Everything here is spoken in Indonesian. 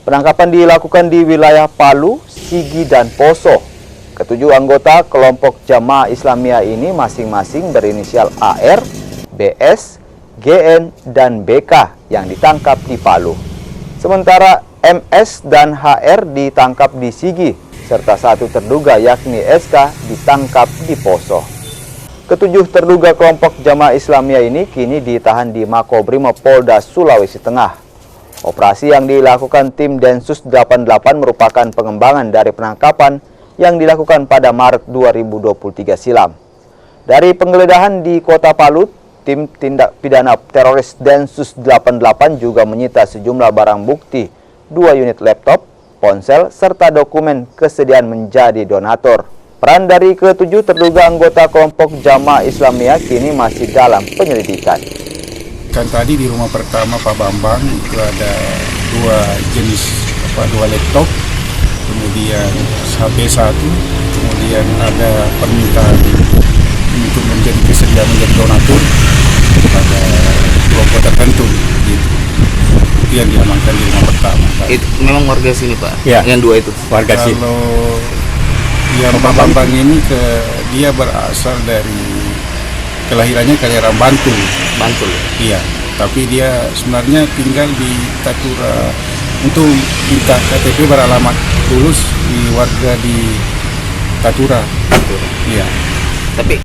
Penangkapan dilakukan di wilayah Palu, Sigi, dan Poso. Ketujuh anggota kelompok Jamaah Islamiyah ini masing-masing berinisial AR, BS, GN, dan BK yang ditangkap di Palu. Sementara MS dan HR ditangkap di Sigi, serta satu terduga yakni SK ditangkap di Poso. Ketujuh terduga kelompok Jamaah Islamiyah ini kini ditahan di Makobrimob Polda Sulawesi Tengah. Operasi yang dilakukan tim Densus 88 merupakan pengembangan dari penangkapan yang dilakukan pada Maret 2023 silam. Dari penggeledahan di Kota Palu, tim tindak pidana teroris Densus 88 juga menyita sejumlah barang bukti, 2 unit laptop, ponsel, serta dokumen kesediaan menjadi donatur. Peran dari ketujuh terduga anggota kelompok Jamaah Islamiyah kini masih dalam penyelidikan. Kan tadi di rumah pertama Pak Bambang itu ada dua laptop, kemudian HP 1, kemudian ada permintaan untuk menjadi kesediaan menjadi donatur pada kelompok tertentu gitu. Itu yang diamankan di rumah pertama. Itu memang warga sini Pak? Ya. Yang dua itu? Warga sini. Kalau yang Pak Bambang ini dia berasal dari kelahirannya Kaliaran Bantul. Bantul. Iya, tapi dia sebenarnya tinggal di Tatura. Untuk minta KTP beralamat lulus di warga di Tatura. Bantul. Iya. Tapi